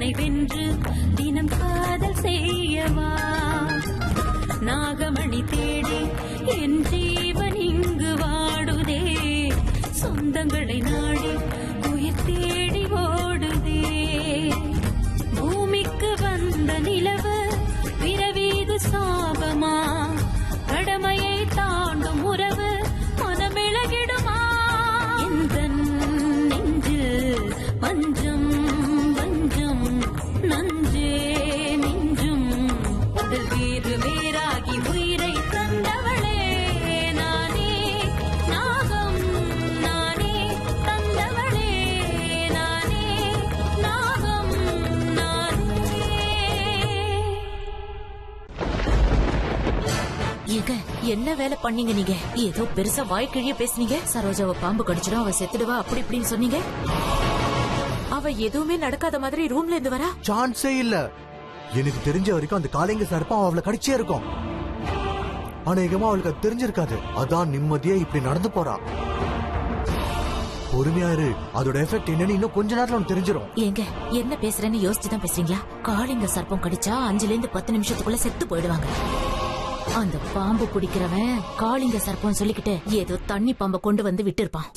தன்னை வென்று தினம் காதல் செய்யவா நாகமணி தேடி என் ஜீவன் இங்கு வாடுதே சொந்தங்களை நாடி உயிர் தேடி ஓடுதே பூமிக்கு வந்த நிலவு பிறவீது சாபமா கடமையை தாண்டும் உறவு மனமிளகிடுமா எந்த நெஞ்சில் பஞ்சம் வஞ்சம் நஞ்சே மிஞ்சும் உடல் வேறு வேறாகி உயிரை தந்தவளே நானே நாகம் நானே தந்தவளே நானே நாகம் நானே. ஏங்க என்ன வேலை பண்ணீங்க நீங்க? ஏதோ பெருசா வாய்க்கிழிய பேசுனீங்க. சரோஜாவை பாம்பு கடிச்சிடும், அவ செத்துடுவா அப்படி இப்படின்னு சொன்னீங்க. அவ எதுவுமே நடக்காத மாதிரி ரூம்ல இருந்து வரா? சான்ஸே இல்ல. எனக்கு தெரிஞ்ச வரைக்கும் அந்த காளிங்க சர்ப்பம் அவளை கடிச்சே இருக்கும். அநேகமா அவளுக்கு அது தெரிஞ்சிருக்காது. அதான் நிம்மதியா இப்படி நடந்து போறா. பொறுமையா இரு, அதோட எஃபெக்ட் என்னன்னு இன்னும் கொஞ்ச நேரத்துல உனக்கு தெரிஞ்சிடும். ஏங்க என்ன பேசுறேன்னு யோசிச்சுதான் பேசுறீங்களா? காளிங்க சர்ப்பம் கடிச்சா 5ல இருந்து 10 நிமிஷத்துக்குள்ள செத்து போயிடுவாங்க. அந்த பாம்பு குடிக்கிறவன் காளிங்க சர்ப்பம் சொல்லிக்கிட்டு ஏதோ தண்ணி பாம்பை கொண்டு வந்து விட்டு இருப்பான்.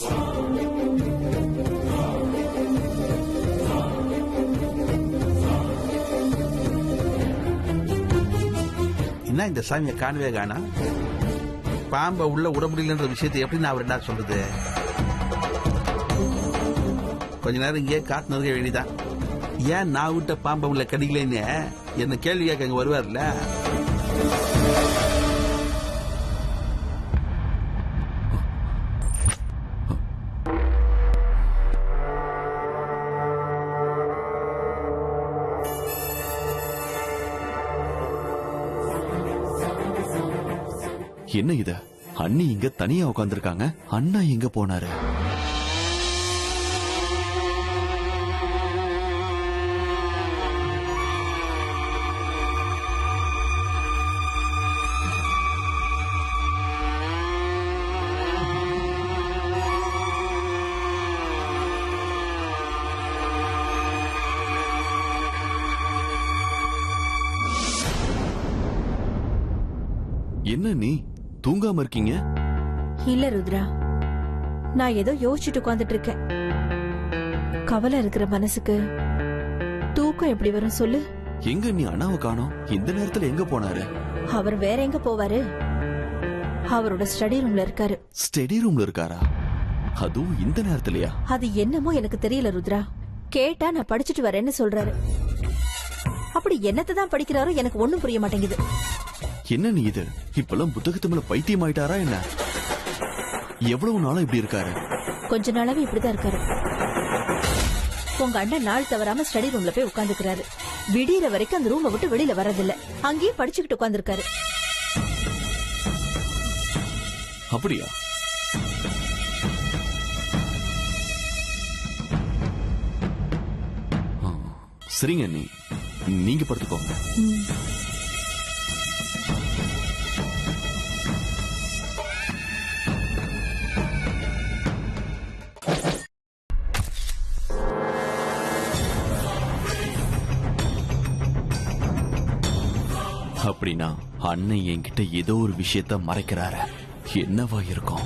என்ன இந்த சாமியை காணவே காணா? பாம்பை உள்ள விட முடியலன்ற விஷயத்தை எப்படி நான் அவர் என்ன சொல்றது? கொஞ்ச நேரம் இங்கே காத்து நிற்க வேண்டியதான். ஏன் நான் விட்ட பாம்பை உள்ள கடிக்கலன்னு என்ன கேள்வி கேட்க அங்க வருவார்ல. என்ன இது? அண்ணி இங்க தனியா உட்கார்ந்திருக்காங்க. அண்ணா எங்க போனாரு? என்ன நீ தூங்காம இருக்கீங்க? இல்ல ருத்ரா, நான் ஏதோ யோசிச்சுட்டு உட்கார்ந்துட்டு இருக்கேன். கவலை இருக்கிற மனசுக்கு தூக்கம் எப்படி வரும் சொல்லு? எங்க நீ அண்ணாவை காணோம்? இந்த நேரத்துல எங்க போனாரு? அவர் வேற எங்க போவாரு? அவரோட ஸ்டடி ரூம்ல இருக்காரு. ஸ்டடி ரூம்ல இருக்காரா? அதுவும் இந்த நேரத்துலயா? அது என்னமோ எனக்கு தெரியல ருத்ரா. கேட்டா நான் படிச்சுட்டு வரேன்னு சொல்றாரு. அப்படி என்னத்தை தான் படிக்கிறாரோ எனக்கு ஒண்ணும் புரிய மாட்டேங்குது. என்ன நீ இது? இப்பெல்லாம் புத்தகத்து மேல பைத்தியம் ஆயிட்டாரா என்ன? எவ்வளவு நாளா இப்படி இருக்காரு? கொஞ்ச நாளாவே இப்படிதான் இருக்காரு. உங்க அண்ணன் நாள் தவறாம ஸ்டடி ரூம்ல போய் உட்கார்ந்துக்கிறாரு. விடியற வரைக்கும் அந்த ரூமை விட்டு வெளியில வர்றதில்ல. அங்கேயே படிச்சுக்கிட்டு உட்கார்ந்துருக்காரு. அப்படியா? சரிங்க நீ, நீங்க படுத்துக்கோங்க. அப்படின்னா அண்ணன் என்கிட்ட ஏதோ ஒரு விஷயத்த மறைக்கிறாரு. என்னவா இருக்கும்?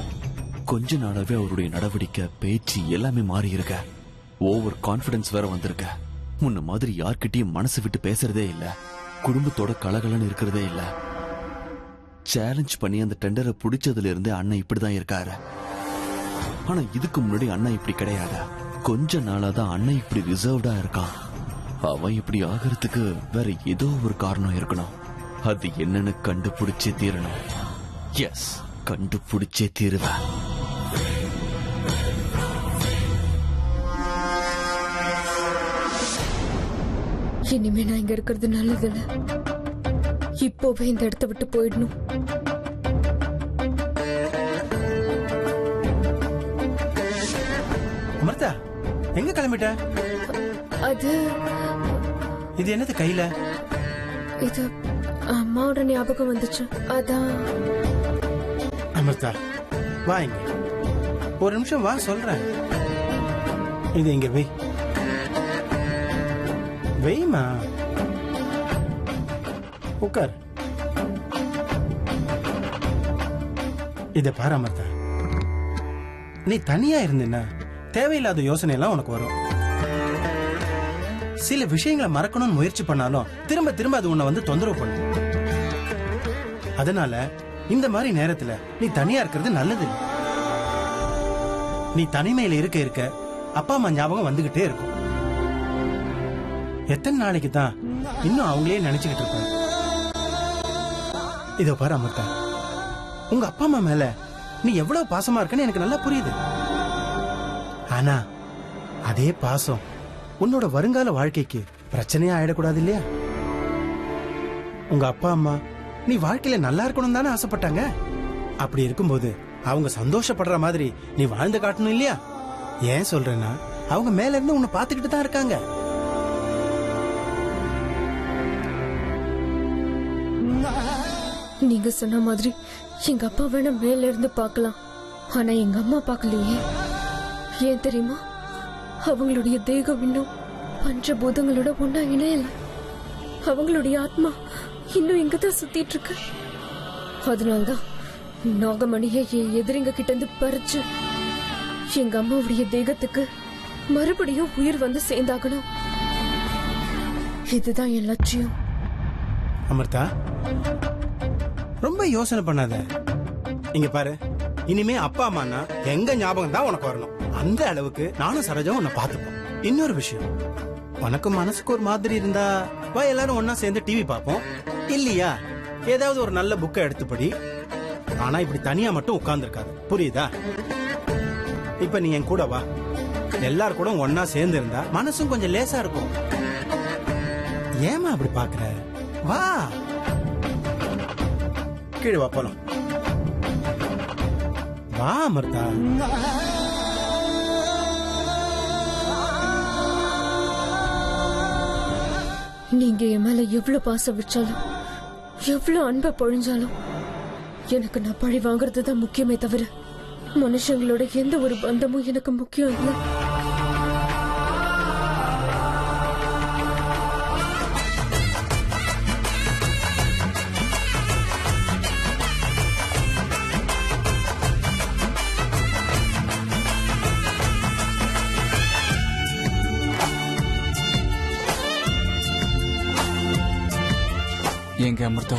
கொஞ்ச நாளாவே அவருடைய நடவடிக்கை, பேச்சு எல்லாமே மாறி இருக்க. ஓவர் கான்பிடன்ஸ் வேற வந்திருக்க. முன்ன மாதிரி யார்கிட்டயும் மனசு விட்டு பேசுறதே இல்ல. குடும்பத்தோட கலகலன்னு இருக்கிறதே இல்ல. சேலஞ்ச் பண்ணி அந்த டெண்டரை பிடிச்சதுல இருந்து அண்ணன் இப்படிதான் இருக்காரு. ஆனா இதுக்கு முன்னாடி அண்ணன் இப்படி கிடையாது. கொஞ்ச நாளாதான் அண்ணன் இப்படி ரிசர்வ்டா இருக்கான். அவன் இப்படி ஆகிறதுக்கு வேற ஏதோ ஒரு காரணம் இருக்கணும். அது என்னன்னு கண்டுபிடிச்சே தீரணும். எஸ், கண்டுபிடிச்சே தீருவேன். இனிமே நான் இங்க இருக்கிறது நல்லதில்ல. இப்போவே இந்த இடத்த விட்டு போயிடணும். அமிர்தா, எங்க கிளம்பிட்ட? அது இது என்னது கையில? இது அம்மாவோட ஞாபகம் வந்துச்சு, அதான். அமிர்தா, வா இங்க. ஒரு நிமிஷம் வா, சொல்றேன். இது இங்க வை. வெய்மா உட்கார். இத பாரு அமர்தா, நீ தனியா இருந்தேன்னா தேவையில்லாத யோசனை எல்லாம் உனக்கு வரும். சில விஷயங்களை மறக்கணும்னு முயற்சி பண்ணாலும் திரும்ப திரும்ப அது உன்னை வந்து தொந்தரவு பண்ணும். அதனால இந்த மாதிரி நேரத்துல நீ தனியா இருக்கிறது நல்லது. நீ தனிமையில இருக்க இருக்க அப்பா அம்மா ஞாபகம் வந்துகிட்டே இருக்கும். எத்தனை நாளைக்கு தான் இன்னும் அவங்களே நினைச்சுக்கிட்டு இருப்பாங்க. இதோ பாரு அமர்தா, உங்க அப்பா அம்மா மேல நீ எவ்வளவு பாசமா இருக்கன்னு எனக்கு நல்லா புரியுது. ஆனா அதே பாசம் உன்னோட வருங்கால வாழ்க்கைக்கு பிரச்சனையா ஆயிடக்கூடாது இல்லையா? உங்க அப்பா அம்மா நீ வாழ்க்கையில நல்லா இருக்கணும் தானே ஆசைப்பட்டாங்க. அப்படி இருக்கும்போது அவங்க சந்தோஷப்படுற மாதிரி நீ வாழ்ந்து காட்டணும் இல்லையா? ஏன் சொல்றேன்னா அவங்க மேல இருந்து உன்னை பாத்துக்கிட்டு தான் இருக்காங்க. நீங்க சொன்ன மாதிரி எங்க அப்பா வேணா மேல இருந்து பார்க்கலாம், ஆனா எங்க அம்மா பார்க்கலையே. ஏன் தெரியுமா? அவங்களுடைய தேகம் இன்னும் பஞ்சபூதங்களோட ஒன்னா இணையல. அவங்களுடைய ஆத்மா இன்னும் இங்கதான் சுத்திட்டு இருக்கு. அதனால்தான் நாகமணியை என் எதிரிங்க கிட்ட இருந்து பறிச்சு எங்க அம்மாவுடைய தேகத்துக்கு மறுபடியும் உயிர் வந்து சேர்ந்தாகணும். இதுதான் என் லட்சியம். அமர்தா, ரொம்ப யோசனை பண்ணாத. இங்க பாரு, இனிமே அப்பா அம்மானா எங்க ஞாபகம் தான் உனக்கு வரணும். அந்த அளவுக்கு நானும் சரோஜாவும் உன்னை பார்த்துப்போம். இன்னொரு விஷயம், உனக்கு மனசுக்கு ஒரு மாதிரி இருந்தா வா எல்லாரும் ஒன்னா சேர்ந்து டிவி பார்ப்போம். இல்லையா ஏதாவது ஒரு நல்ல புக்கை எடுத்து படி. ஆனா இப்படி தனியா மட்டும் உட்கார்ந்து இருக்காது, புரியுதா? இப்ப நீ என் கூட வா. எல்லாரும் கூட ஒன்னா சேர்ந்து இருந்தா மனசும் கொஞ்சம் லேசா இருக்கும். ஏமா அப்படி பாக்குற? வா கீழே வா, போலாம். வா அமர்தா. நீங்க என் மேல எவ்வளவு பாசம் வச்சாலும் எவ்வளவு அன்பை பொழிஞ்சாலும் எனக்கு நான் பழி வாங்குறது தான் முக்கியமே தவிர மனுஷங்களோட எந்த ஒரு பந்தமும் எனக்கு முக்கியம் இல்லை. ஏங்க அமிர்தா,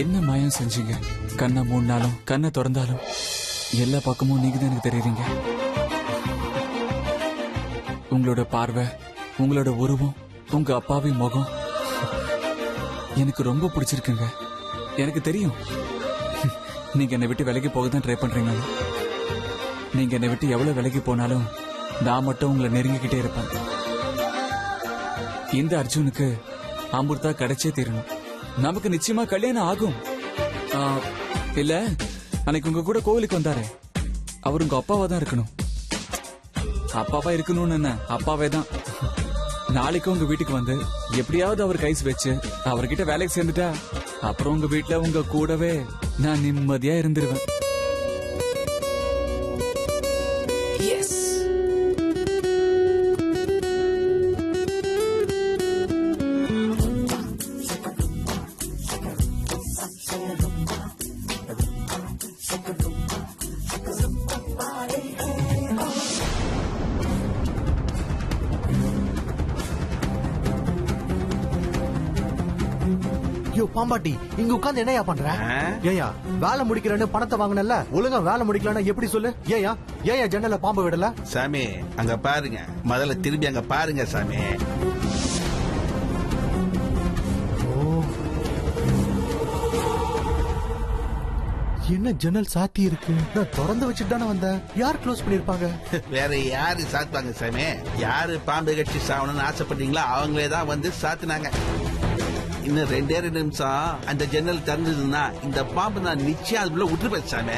என்ன மாயம் செஞ்சீங்க? கண்ணை மூடினாலும் கண்ணை திறந்தாலும் எல்லா பக்கமும் நீங்க தான் எனக்கு தெரியுறீங்க. உங்களோட பார்வை, உங்களோட உருவம், உங்க அப்பாவின் முகம் எனக்கு ரொம்ப பிடிச்சிருக்குங்க. எனக்கு தெரியும் நீங்க என்னை விட்டு விலகி போக தான் ட்ரை பண்றீங்க. நீங்க என்னை விட்டு எவ்வளவு விலகி போனாலும் நான் மட்டும் உங்களை நெருங்கிக்கிட்டே இருப்பேன். இந்த அர்ஜுனுக்கு அமிர்தா கிடைச்சே தீரணும். நமக்கு நிச்சயமா கல்யாணம் ஆகும். இல்ல, அன்னைக்கு உங்க கூட கோவிலுக்கு வந்தாரு, அவர் உங்க அப்பாவா தான் இருக்கணும். அப்பாவா இருக்கணும்னு என்ன, அப்பாவே தான். நாளைக்கு உங்க வீட்டுக்கு வந்து எப்படியாவது அவர் கைஸ் வச்சு அவர்கிட்ட வேலைக்கு சேர்ந்துட்டா அப்புறம் உங்க வீட்டுல உங்க கூடவே நான் நிம்மதியா இருந்துருவேன். யோ பாம்பாட்டி, இங்க உட்கார்ந்து என்னையா பண்ற? ஏயா வேலை முடிக்கிறேன்னு பணத்தை வாங்கினல, ஒழுங்கா வேலை முடிக்கலன்னா எப்படி சொல்லு? ஏயா ஜன்னல பாம்பு விடல? சாமி அங்க பாருங்க, முதல்ல திரும்பி அங்க பாருங்க சாமி. என்ன ஜன்னல் சாத்தி இருக்கு? நான் திறந்து வச்சுட்டு தானே வந்தேன். யார் க்ளோஸ் பண்ணிருப்பாங்க? வேற யாரு சாத்துவாங்க சாமி? யாரு பாம்பு கட்சி சாவணும்னு ஆசைப்பட்டீங்களா அவங்களே தான் வந்து சாத்துனாங்க. இன்னும் 2 நிமிஷம் அந்த ஜன்னல் திறந்ததுன்னா இந்த பாம்பு நான் நிச்சயம் அதுக்குள்ள விட்டுருப்பேன் சாமி.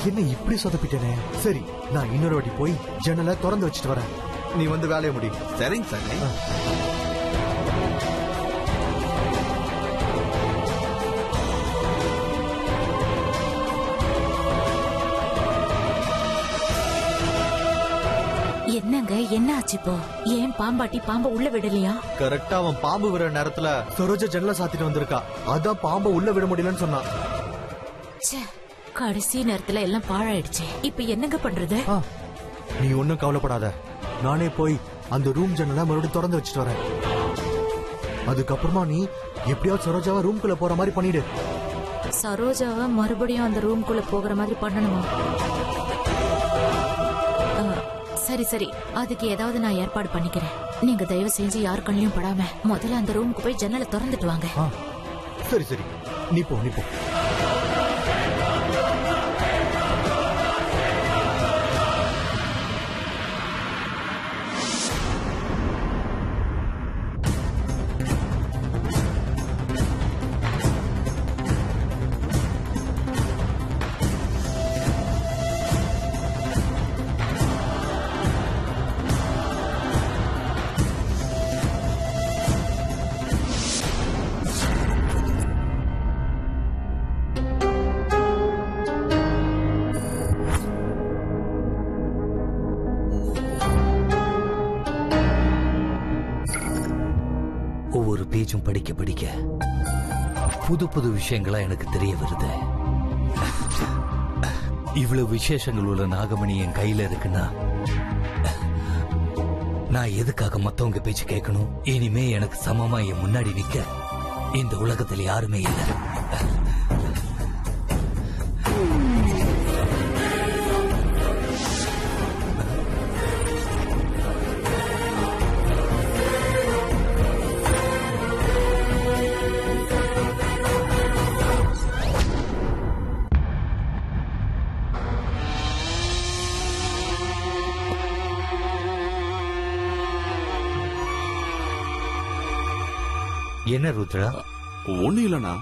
என்ன இப்படி சொதப்பிட்டேனே. சரி, நான் இன்னொரு வாட்டி போய் ஜன்னலை திறந்து வச்சுட்டு வரேன். நீ வந்து வேலையை முடி. சரிங்க சாமி. என்னங்க என்ன ஆச்சு இப்போ? ஏன் பாம்பாட்டி பாம்ப உள்ள விடலையா? கரெக்டா அவன் பாம்பு விடுற நேரத்துல சரோஜா ஜன்னல சாத்திட்டு வந்திருக்கா. அதான் பாம்பை உள்ள விட முடியலன்னு சொன்னான். ச்சே, கடைசி நேரத்துல எல்லாம் பாழாயிடுச்சு. இப்ப என்னங்க பண்றது? நீ ஒண்ணும் கவலைப்படாத. நானே போய் அந்த ரூம் ஜன்னலை மறுபடியும் திறந்து வச்சுட்டு வரேன். அதுக்கப்புறமா நீ எப்படியாவது சரோஜாவை ரூம்குள்ள போற மாதிரி பண்ணிடு. சரோஜாவை மறுபடியும் அந்த ரூம்குள்ள போகிற மாதிரி பண்ணணுமா? சரி சரி, அதுக்கு ஏதாவது நான் ஏற்பாடு பண்ணிக்கிறேன். நீங்க தயவு செஞ்சு யார் கண்ணிலையும் படாம முதல்ல அந்த ரூமுக்கு போய் ஜன்னலை திறந்துட்டு வாங்க. சரி சரி, நீ போ நீ போ. ஒவ்வொரு பேஜும் படிக்க படிக்க புது புது விஷயங்களா எனக்கு தெரிய வருது. இவ்வளவு விசேஷங்கள் உள்ள நாகமணி என் கையில இருக்குன்னா நான் எதுக்காக மத்தவங்க பேச்சு கேட்கணும்? இனிமே எனக்கு சமமா என் முன்னாடி நிக்க இந்த உலகத்தில் யாருமே இல்லை. என்ன ருத்ரா? ஒண்ணு இல்லனா,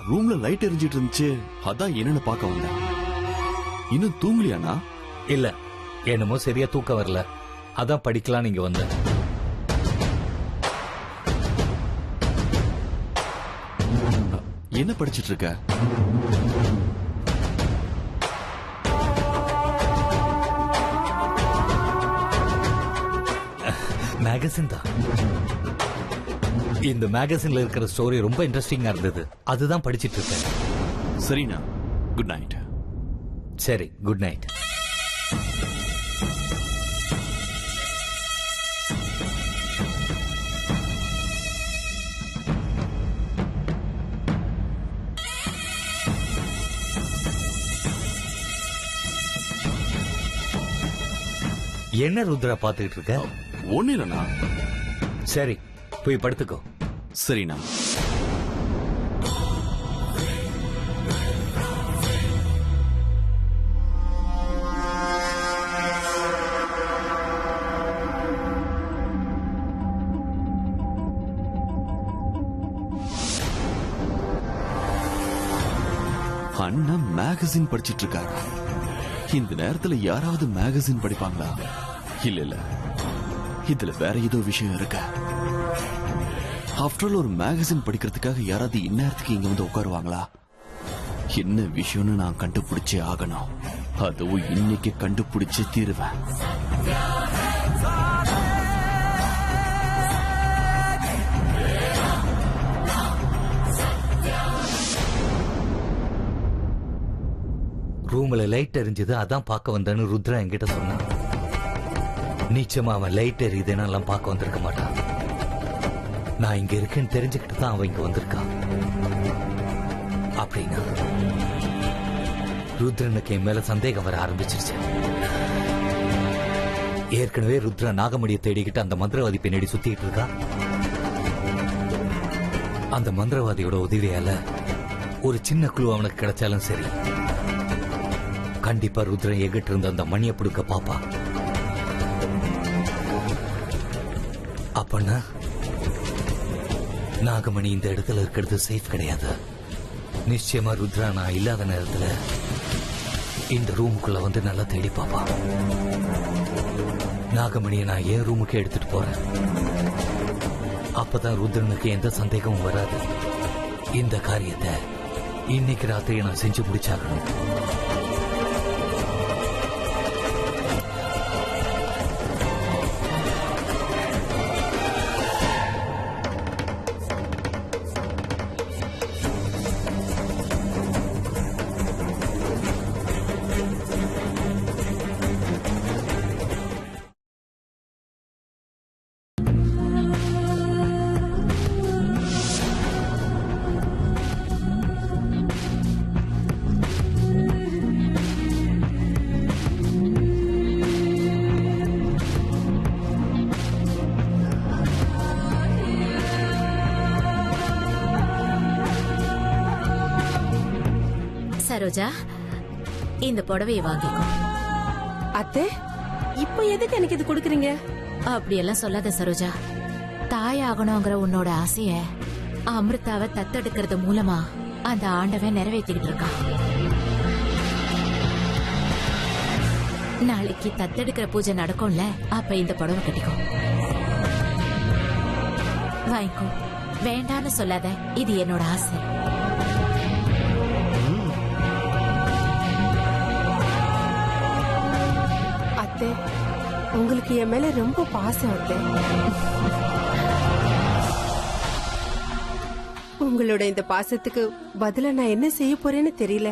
ரூம்ல லைட் எரிஞ்சிட்டு இருந்துச்சு, அதான் என்னன்னு பார்க்க வந்தேன். இன்னும் தூங்கலையானா? இல்ல, என்னமோ சரியா தூக்கம் வரல, அதான் படிக்கலாம் நீங்க வந்த. என்ன படிச்சிட்டு இருக்க? மேகசின் தான். இந்த மேகசின்ல இருக்கிற ஸ்டோரி ரொம்ப இன்ட்ரெஸ்டிங்கா இருந்தது, அதுதான் படிச்சிட்டு இருக்கேன். சரிண்ணா, குட் நைட். சரி, குட் நைட். என்ன ருத்ரா பாத்துக்கிட்டு இருக்க? ஒண்ணு இல்லனா. சரி, போய் படுத்துக்கோ. சரிண்ணா. அண்ணா மேகசின் படிச்சிட்டு இருக்காரு. இந்த நேரத்துல யாராவது மேகசின் படிப்பாங்களா? இல்ல இல்ல, இதுல வேற ஏதோ விஷயம் இருக்கு. ஆஃப்டர் ஆல், ஒரு மேகசின் படிக்கிறதுக்காக யாராவது இந்நேரத்துக்கு இங்க வந்து உட்காருவாங்களா? என்ன விஷயம்னு நான் கண்டுபிடிச்சே ஆகணும். அதுவும் இன்னைக்கு கண்டுபிடிச்சே தீருவேன். ரூம்ல லைட் எரிஞ்சது, அதான் பார்க்க வந்தேன்னு ருத்ரா என்கிட்ட சொன்னான். நிச்சயமா அவன் லைட் எரியுதுன்னு எல்லாம் பார்க்க வந்திருக்க மாட்டான். நான் இங்க இருக்கேன்னு தெரிஞ்சுக்கிட்டு தான் அவன் இங்க வந்திருக்கான். அப்படின்னா ருத்ரனுக்கு என் மேல சந்தேகம் வர ஆரம்பிச்சிருச்சு. ஏற்கனவே ருத்ரா நாகமணியை தேடிக்கிட்டு அந்த மந்திரவாதி பின்னாடி சுத்திட்டு இருக்கா. அந்த மந்திரவாதியோட உதவியால ஒரு சின்ன குழு அவனுக்கு கிடைச்சாலும் சரி, கண்டிப்பா ருத்ரன் எகிட்ட இருந்த அந்த மணியை பிடிக்க பாப்பா. அப்பன்னா நாகமணி இந்த இடத்துல இருக்கிறது சேஃப் கிடையாது. நிச்சயமா ருத்ரா நான் இல்லாத நேரத்துல இந்த ரூமுக்குள்ள வந்து நல்லா தேடி பாப்பா. நாகமணியை நான் என் ரூமுக்கு எடுத்துட்டு போறேன். அப்பதான் ருத்ரனுக்கு எந்த சந்தேகமும் வராது. இந்த காரியத்தை இன்னைக்கு ராத்திரி நான் செஞ்சு முடிச்சாகணும். சரோஜா, இந்த புடவையை வாங்கிக்கோ. அத்தை, இப்ப எதுக்கு எனக்கு இது கொடுக்குறீங்க? அப்படியெல்லாம் சொல்லாத சரோஜா. தாயாகணுங்கிற உன்னோட ஆசைய அமிர்தாவை தத்தெடுக்கிறது மூலமா அந்த ஆண்டவன் நிறைவேற்றிக்கிட்டு இருக்கான். நாளைக்கு தத்தெடுக்கிற பூஜை நடக்கும்ல, அப்ப இந்த புடவை கட்டிக்கோ. வாங்கிக்கோ, வேண்டான்னு சொல்லாத, இது என்னோட ஆசை. அத்தை, உங்களுக்கு என் மேல ரொம்ப பாசம் அத்தை. உங்களோட இந்த பாசத்துக்கு பதிலா நான் என்ன செய்ய போறேன்னு தெரியல.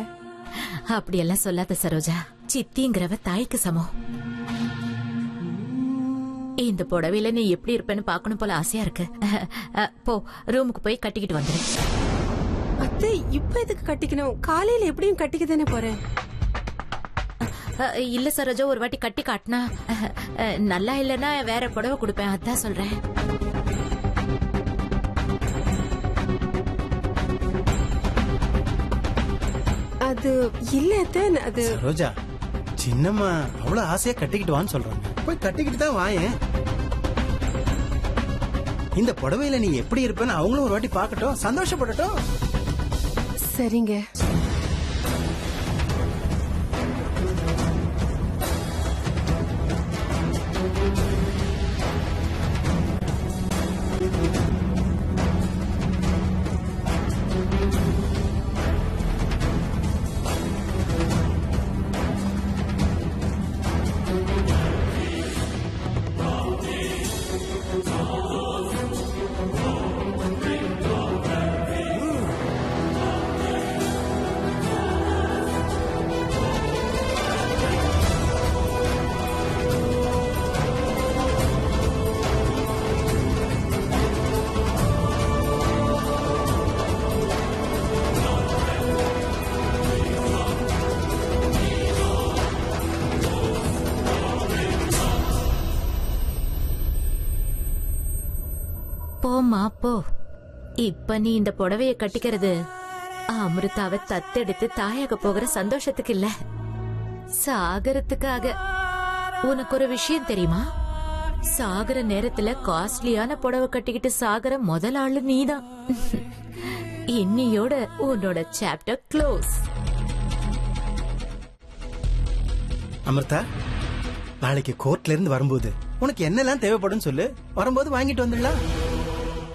அப்படியெல்லாம் சொல்லாத சரோஜா. சித்திங்கிறவ தாய்க்கு சமம். இந்த புடவையில நீ எப்படி இருப்பேன்னு பாக்கணும் போல ஆசையா இருக்கு. போ, ரூமுக்கு போய் கட்டிக்கிட்டு வந்துரு. அத்தை, இப்ப எதுக்கு கட்டிக்கணும்? காலையில எப்படியும் கட்டிக்க தானே போறேன். இல்ல சரோஜா, ஒரு வாட்டி கட்டி காட்டினா நல்லா இல்லன்னா வேற புடவை கொடுப்பேன், அதான் சொல்றேன். அது இல்ல அத்தை, அது ரோஜா, சின்னம்மா அவ்வளவு ஆசையா கட்டிக்கிட்டு வான்னு சொல்றாங்க. போய் கட்டிக்கிட்டு தான் வாயேன். இந்த புடவையில நீ எப்படி இருப்பேன்னு அவங்களும் ஒரு வாட்டி பார்க்கட்டும், சந்தோஷப்படட்டும். சரிங்க. போம்மா போ. இப்ப நீ இந்த புடவைய கட்டிக்கிறது அமிர்தாவை தத்தெடுத்து தாயாக போகிற சந்தோஷத்துக்கு இல்ல, சாகரத்துக்காக. உனக்கு ஒரு விஷயம் தெரியுமா? சாகர நேரத்துல காஸ்ட்லியான புடவை கட்டிக்கிட்டு சாகர முதல் ஆளு நீதான். இன்னியோட உன்னோட சாப்டர் க்ளோஸ். அமிர்தா, நாளைக்கு கோர்ட்ல இருந்து வரும்போது உனக்கு என்னெல்லாம் தேவைப்படும் சொல்லு, வரும்போது வாங்கிட்டு வந்துடலாம்.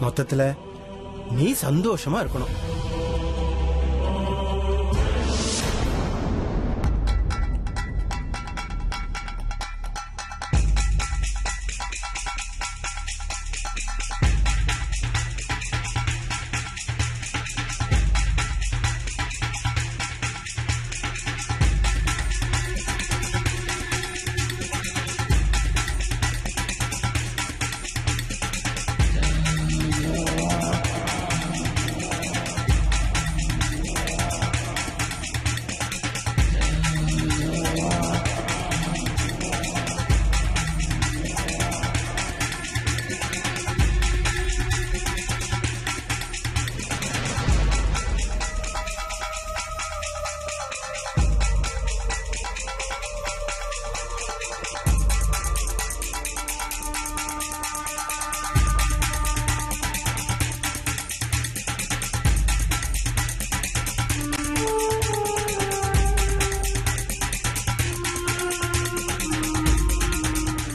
மொத்தத்துல நீ சந்தோஷமா இருக்கணும்.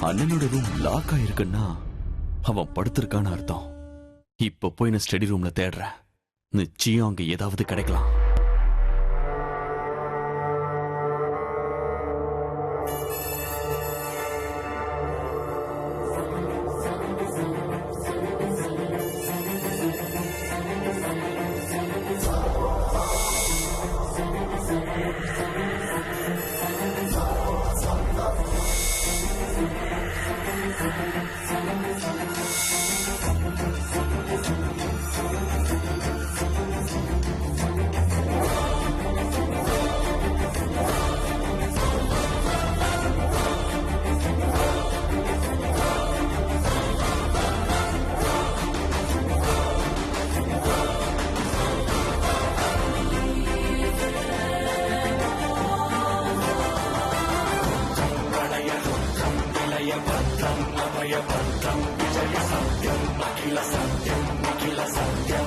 அண்ணனோட ரூம் லாக் ஆயிருக்குன்னா அவன் படுத்திருக்கான்னு அர்த்தம். இப்ப போய் நான் ஸ்டடி ரூம்ல தேடுறேன், நிச்சயம் அங்க ஏதாவது கிடைக்கலாம். जय सत्यम अखिल सत्यम